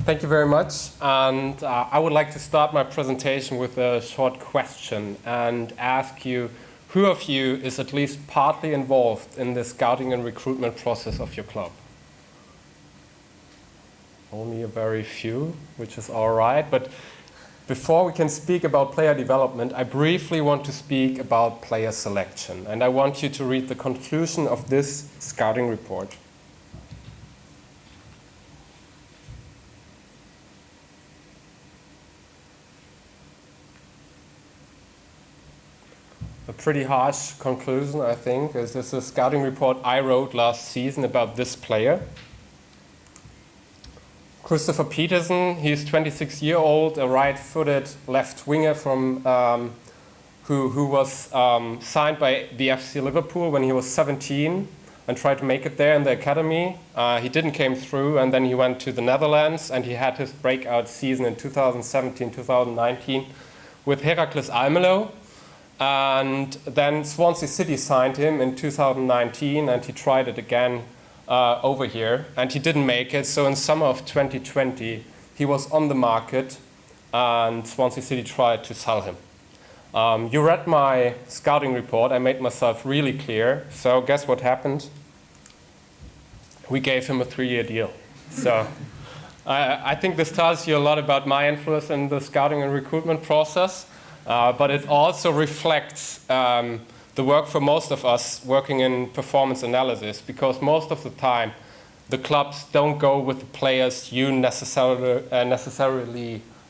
Thank you very much. And I would like to start my presentation with a short question and ask you, who of you is at least partly involved in the scouting and recruitment process of your club? Only a very few, which is all right. But before we can speak about player development, I briefly want to speak about player selection. And I want you to read the conclusion of this scouting report. A pretty harsh conclusion, I think, is this a scouting report I wrote last season about this player. Kristoffer Peterson, he's 26-year-old, a right-footed left winger from who was signed by the FC Liverpool when he was 17 and tried to make it there in the academy. He didn't came through, and then he went to the Netherlands, and he had his breakout season in 2017-2019 with Heracles Almelo. And then Swansea City signed him in 2019, and he tried it again over here, and he didn't make it. So in summer of 2020, he was on the market, and Swansea City tried to sell him. You read my scouting report. I made myself really clear. So guess what happened? We gave him a 3-year deal. So I think this tells you a lot about my influence in the scouting and recruitment process. But it also reflects the work for most of us working in performance analysis, because most of the time the clubs don't go with the players you necessarily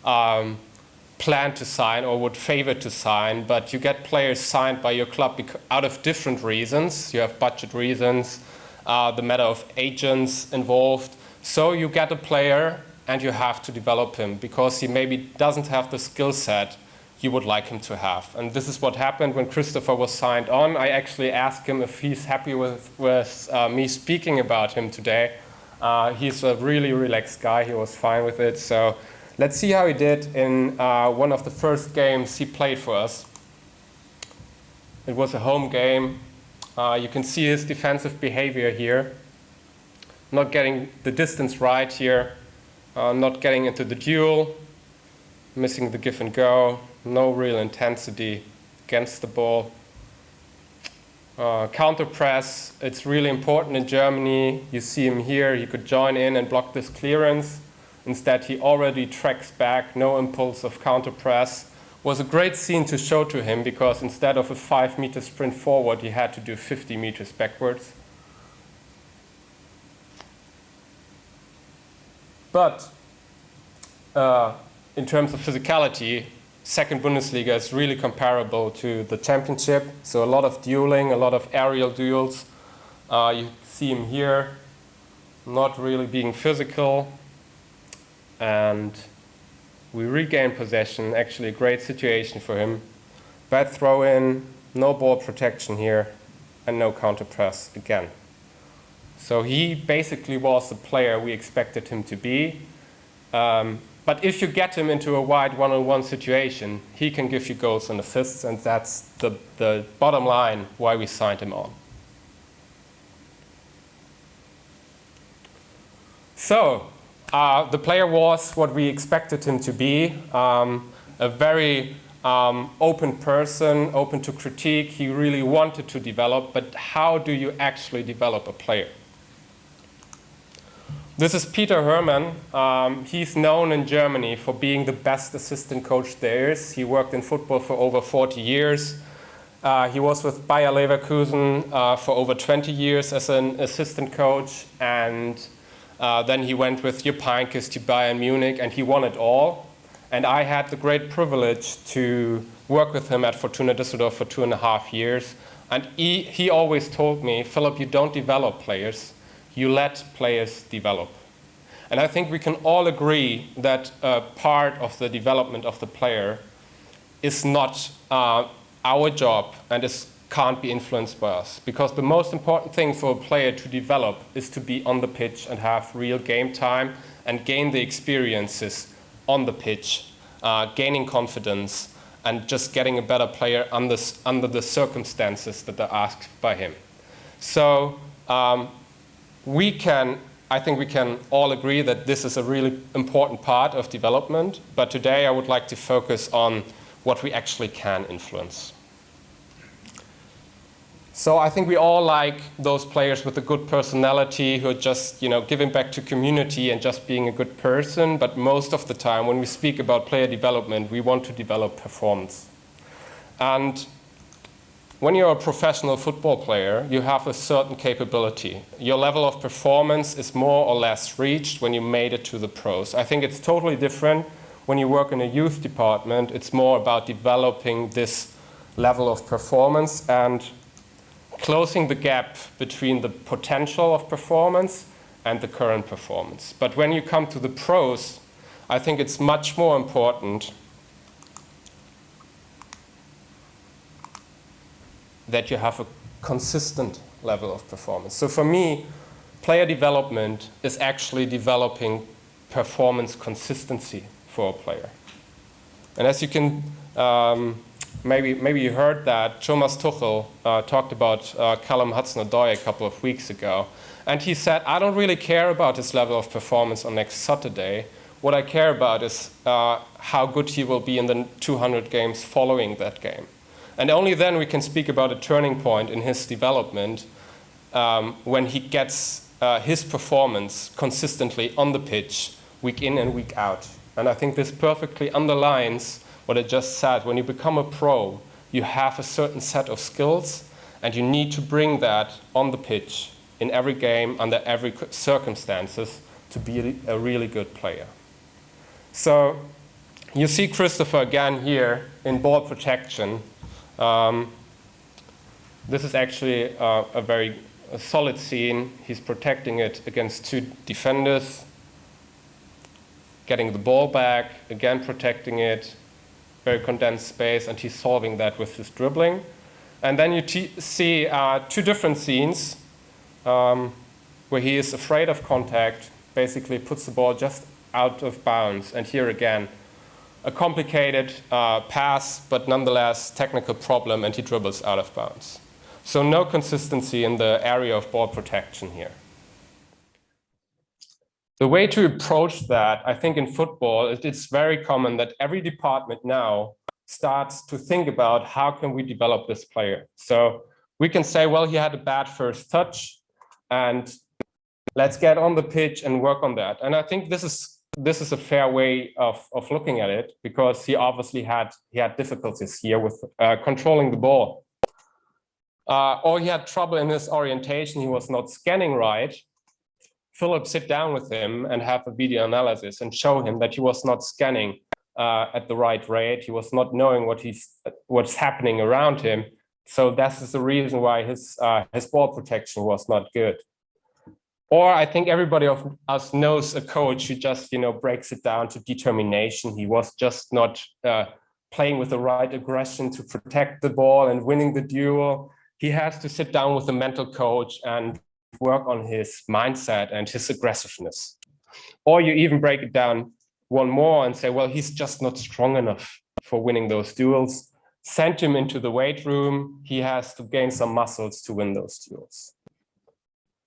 plan to sign or would favor to sign, but you get players signed by your club out of different reasons. You have budget reasons, the matter of agents involved. So you get a player and you have to develop him because he maybe doesn't have the skill set you would like him to have. And this is what happened when Kristoffer was signed on. I actually asked him if he's happy with me speaking about him today. He's a really relaxed guy. He was fine with it. So let's see how he did in one of the first games he played for us. It was a home game. You can see his defensive behavior here. Not getting the distance right here. Not getting into the duel. Missing the give and go. No real intensity against the ball. Counter press, it's really important in Germany. You see him here, he could join in and block this clearance. Instead, he already tracks back, no impulse of counter press. Was a great scene to show to him because instead of a 5-meter sprint forward, he had to do 50 meters backwards. But in terms of physicality, second Bundesliga is really comparable to the championship. So a lot of dueling, a lot of aerial duels. You see him here, not really being physical. And we regain possession, actually a great situation for him. Bad throw in, no ball protection here, and no counter press again. So he basically was the player we expected him to be. But if you get him into a wide one-on-one situation, he can give you goals and assists, and that's the bottom line why we signed him on. So the player was what we expected him to be, a very open person, open to critique. He really wanted to develop, but how do you actually develop a player? This is Peter Hermann. He's known in Germany for being the best assistant coach there is. He worked in football for over 40 years. He was with Bayer Leverkusen for over 20 years as an assistant coach. And then he went with Jupp Heynckes to Bayern Munich, and he won it all. And I had the great privilege to work with him at Fortuna Düsseldorf for 2.5 years. And he always told me, Philipp, you don't develop players. You let players develop. And I think we can all agree that part of the development of the player is not our job and can't be influenced by us. Because the most important thing for a player to develop is to be on the pitch and have real game time and gain the experiences on the pitch, gaining confidence and just getting a better player under the circumstances that are asked by him. So we can I think we can all agree that this is a really important part of development, but today I would like to focus on what we actually can influence. So I think we all like those players with a good personality who are just, giving back to community and just being a good person. But most of the time, when we speak about player development, we want to develop performance. And when you're a professional football player, you have a certain capability. Your level of performance is more or less reached when you made it to the pros. I think it's totally different when you work in a youth department. It's more about developing this level of performance and closing the gap between the potential of performance and the current performance. But when you come to the pros, I think it's much more important that you have a consistent level of performance. So for me, player development is actually developing performance consistency for a player. And as you can maybe you heard that Thomas Tuchel talked about Callum Hudson-Odoi a couple of weeks ago. And he said, I don't really care about his level of performance on next Saturday. What I care about is how good he will be in the 200 games following that game. And only then we can speak about a turning point in his development when he gets his performance consistently on the pitch, week in and week out. And I think this perfectly underlines what I just said. When you become a pro, you have a certain set of skills, and you need to bring that on the pitch in every game, under every circumstances, to be a really good player. So you see Kristoffer again here in ball protection. This is actually a very solid scene. He's protecting it against two defenders, getting the ball back, again protecting it, very condensed space, and he's solving that with his dribbling. And then you see two different scenes where he is afraid of contact, basically puts the ball just out of bounds. And here again, a complicated pass, but nonetheless technical problem, and he dribbles out of bounds. So no consistency in the area of ball protection here. The way to approach that, I think in football, it's very common that every department now starts to think about how can we develop this player. So we can say, well, he had a bad first touch, and let's get on the pitch and work on that. And I think this is a fair way of looking at it, because he obviously had difficulties here with controlling the ball. Or he had trouble in his orientation, he was not scanning right. Philipp, sit down with him and have a video analysis and show him that he was not scanning at the right rate. He was not knowing what's happening around him. So that is the reason why his ball protection was not good. Or I think everybody of us knows a coach who just breaks it down to determination. He was just not playing with the right aggression to protect the ball and winning the duel. He has to sit down with a mental coach and work on his mindset and his aggressiveness. Or you even break it down one more and say, well, he's just not strong enough for winning those duels. Send him into the weight room. He has to gain some muscles to win those duels.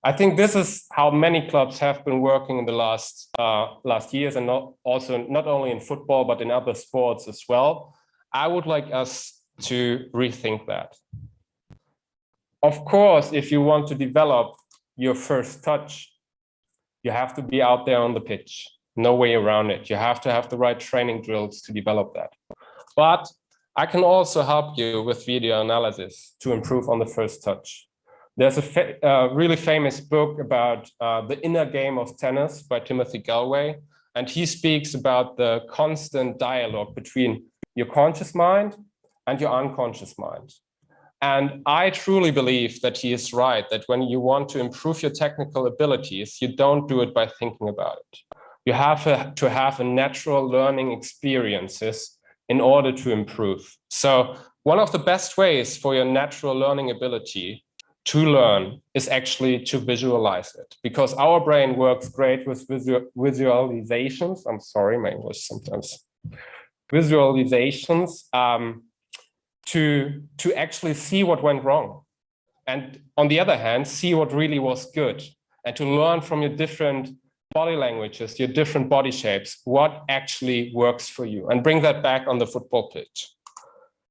I think this is how many clubs have been working in the last years, and not only in football, but in other sports as well. I would like us to rethink that. Of course, if you want to develop your first touch, you have to be out there on the pitch. No way around it. You have to have the right training drills to develop that. But I can also help you with video analysis to improve on the first touch. There's a really famous book about the inner game of tennis by Timothy Galway, and he speaks about the constant dialogue between your conscious mind and your unconscious mind. And I truly believe that he is right, that when you want to improve your technical abilities, you don't do it by thinking about it. You have to have a natural learning experiences in order to improve. So one of the best ways for your natural learning ability to learn is actually to visualize it, because our brain works great with visualizations. I'm sorry, my English sometimes. Visualizations to actually see what went wrong. And on the other hand, see what really was good. and to learn from your different body languages, your different body shapes, what actually works for you, and bring that back on the football pitch.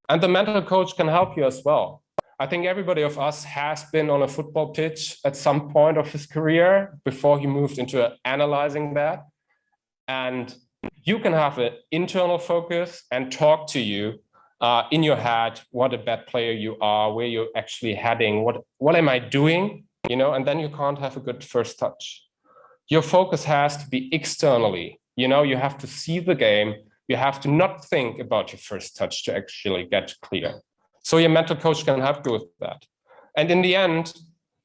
And the mental coach can help you as well. I think everybody of us has been on a football pitch at some point of his career before he moved into analyzing that. And you can have an internal focus and talk to you in your head, what a bad player you are, where you're actually heading, what am I doing, and then you can't have a good first touch. Your focus has to be externally, you have to see the game, you have to not think about your first touch to actually get clear. So your mental coach can help you with that. And in the end,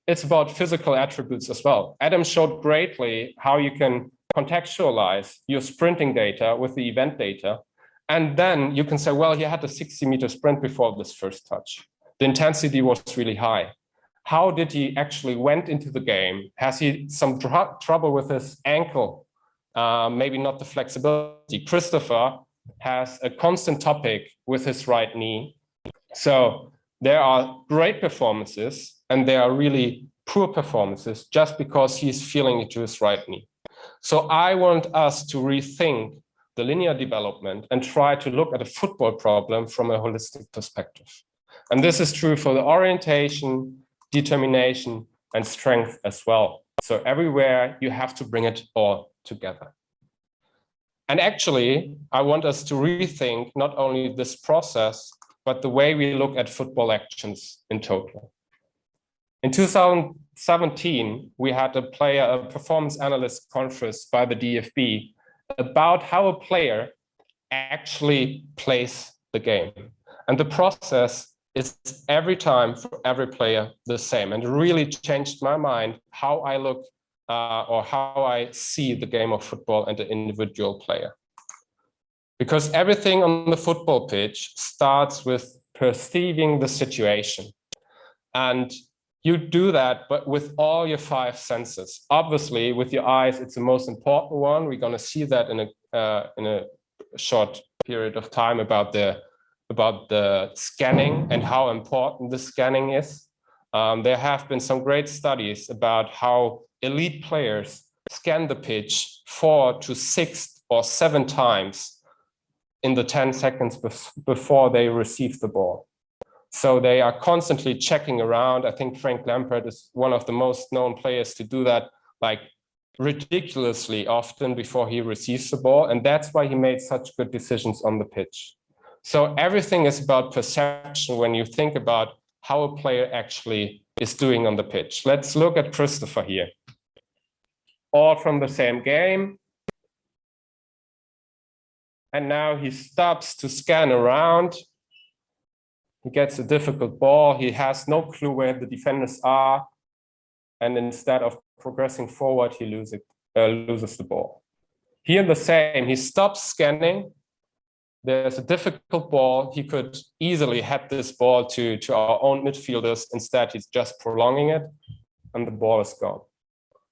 it's about physical attributes as well. Adam showed greatly how you can contextualize your sprinting data with the event data. And then you can say, well, he had a 60-meter sprint before this first touch. The intensity was really high. How did he actually went into the game? Has he some trouble with his ankle? Maybe not the flexibility. Kristoffer has a constant topic with his right knee. So there are great performances and there are really poor performances just because he's feeling it to his right knee. So I want us to rethink the linear development and try to look at a football problem from a holistic perspective. And this is true for the orientation, determination, and strength as well. So everywhere you have to bring it all together. And actually, I want us to rethink not only this process, but the way we look at football actions in total. In 2017, we had a performance analyst conference by the DFB about how a player actually plays the game. And the process is every time for every player the same. And it really changed my mind how I look or how I see the game of football and the individual player. Because everything on the football pitch starts with perceiving the situation. And you do that, but with all your 5 senses. Obviously, with your eyes, it's the most important one. We're going to see that in a short period of time about the scanning and how important the scanning is. There have been some great studies about how elite players scan the pitch 4 to 6 or 7 times in the 10 seconds before they receive the ball. So they are constantly checking around. I think Frank Lampard is one of the most known players to do that, like ridiculously often before he receives the ball. And that's why he made such good decisions on the pitch. So everything is about perception when you think about how a player actually is doing on the pitch. Let's look at Kristoffer here. All from the same game. And now he stops to scan around. He gets a difficult ball. He has no clue where the defenders are. And instead of progressing forward, he loses the ball. Here the same, he stops scanning. There's a difficult ball. He could easily head this ball to our own midfielders. Instead, he's just prolonging it and the ball is gone.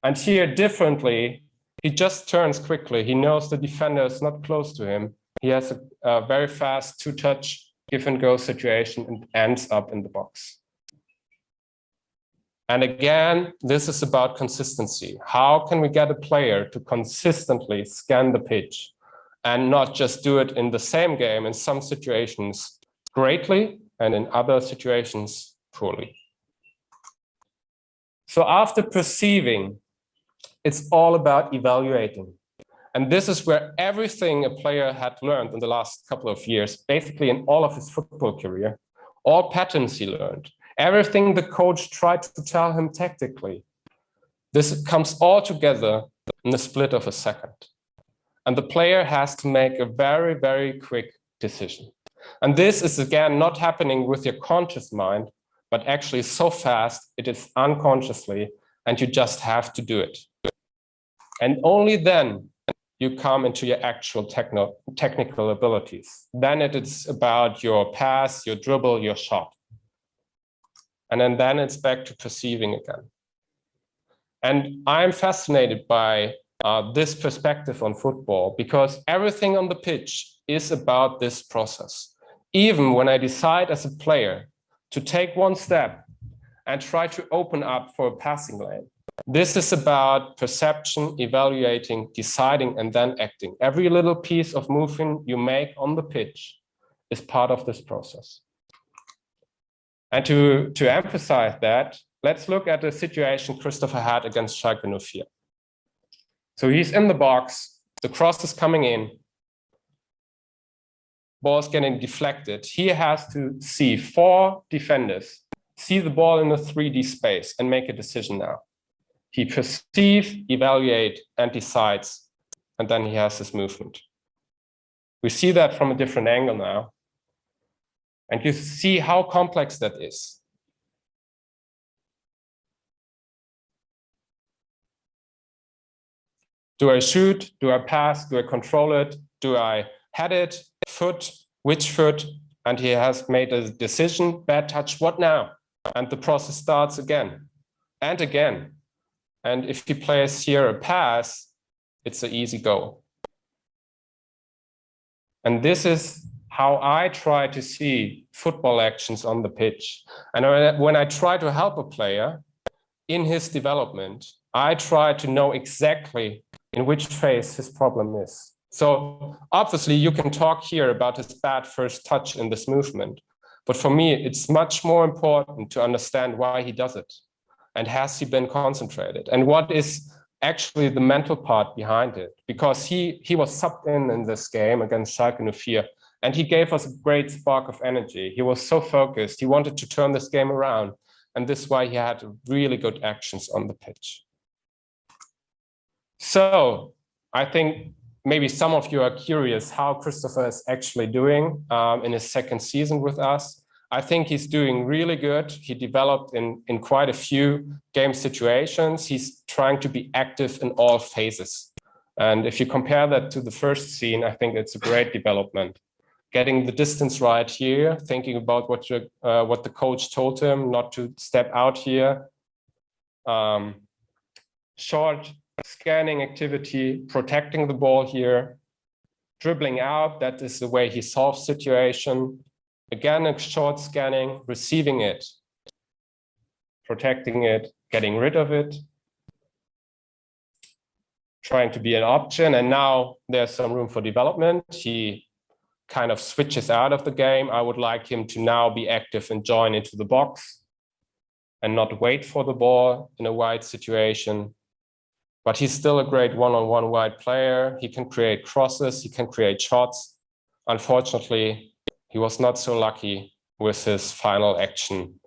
And here differently, he just turns quickly. He knows the defender is not close to him. He has a very fast 2-touch give and go situation and ends up in the box. And again, this is about consistency. How can we get a player to consistently scan the pitch and not just do it in the same game, in some situations greatly and in other situations poorly? So after perceiving, it's all about evaluating. And this is where everything a player had learned in the last couple of years, basically in all of his football career, all patterns he learned, everything the coach tried to tell him tactically, this comes all together in the split of a second. And the player has to make a very, very quick decision. And this is, again, not happening with your conscious mind, but actually so fast, it is unconsciously, and you just have to do it. And only then you come into your actual technical abilities. Then it is about your pass, your dribble, your shot. And then it's back to perceiving again. And I'm fascinated by this perspective on football because everything on the pitch is about this process. Even when I decide as a player to take one step and try to open up for a passing lane, This is about perception, evaluating, deciding, and then acting. Every little piece of movement you make on the pitch is part of this process. And to emphasize that, let's look at the situation Kristoffer had against Schalke 04. So he's in the box, the cross is coming in, ball's getting deflected. He has to see 4 defenders, see the ball in the 3D space and make a decision now. He perceives, evaluates, and decides, and then he has his movement. We see that from a different angle now. And you see how complex that is. Do I shoot? Do I pass? Do I control it? Do I head it? Foot? Which foot? And he has made a decision, bad touch, what now? And the process starts again and again. And if he plays here a pass, it's an easy goal. And this is how I try to see football actions on the pitch. And when I try to help a player in his development, I try to know exactly in which phase his problem is. So obviously you can talk here about his bad first touch in this movement, but for me, it's much more important to understand why he does it. And has he been concentrated? And what is actually the mental part behind it? Because he was subbed in this game against Schalke 04, and he gave us a great spark of energy. He was so focused. He wanted to turn this game around. And this is why he had really good actions on the pitch. So I think maybe some of you are curious how Kristoffer is actually doing in his second season with us. I think he's doing really good. He developed in quite a few game situations. He's trying to be active in all phases. And if you compare that to the first scene, I think it's a great development. Getting the distance right here, thinking about what the coach told him, not to step out here. Short scanning activity, protecting the ball here. Dribbling out, that is the way he solves situation. Again, a short scanning, receiving it, protecting it, getting rid of it, trying to be an option. And now there's some room for development. He kind of switches out of the game. I would like him to now be active and join into the box and not wait for the ball in a wide situation. But he's still a great one-on-one wide player. He can create crosses, he can create shots. Unfortunately, he was not so lucky with his final action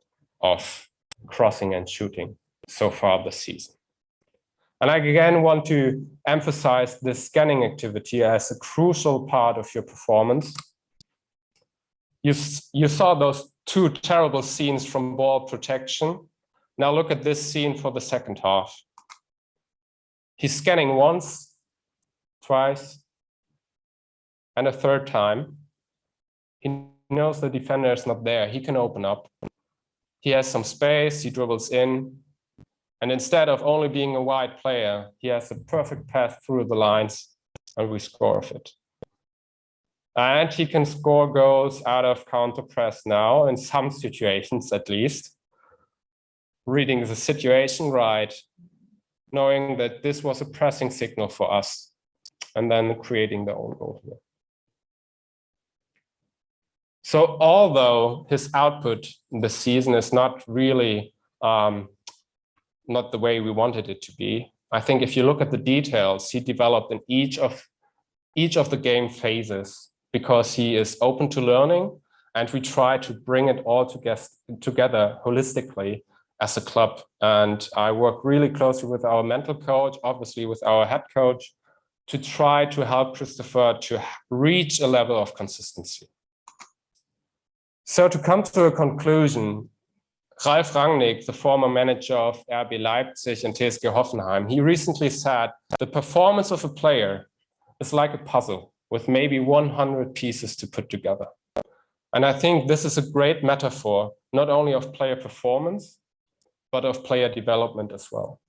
of crossing and shooting so far this season. And I again want to emphasize this scanning activity as a crucial part of your performance. You saw those 2 terrible scenes from ball protection. Now look at this scene for the second half. He's scanning once, twice, and a third time. He knows the defender is not there. He can open up. He has some space. He dribbles in. And instead of only being a wide player, he has a perfect path through the lines, and we score of it. And he can score goals out of counter press now, in some situations at least. Reading the situation right, knowing that this was a pressing signal for us, and then creating their own goal here. So although his output in the season is not really not the way we wanted it to be, I think if you look at the details, he developed in each of the game phases because he is open to learning, and we try to bring it all together holistically as a club. And I work really closely with our mental coach, obviously with our head coach, to try to help Kristoffer to reach a level of consistency. So to come to a conclusion, Ralf Rangnick, the former manager of RB Leipzig and TSG Hoffenheim, he recently said, the performance of a player is like a puzzle with maybe 100 pieces to put together. And I think this is a great metaphor, not only of player performance, but of player development as well.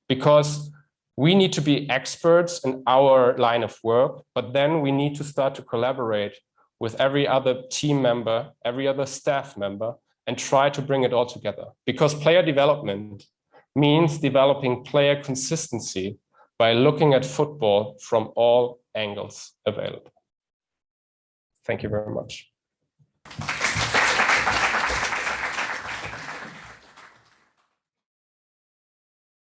Because we need to be experts in our line of work, but then we need to start to collaborate with every other team member, every other staff member, and try to bring it all together. Because player development means developing player consistency by looking at football from all angles available. Thank you very much.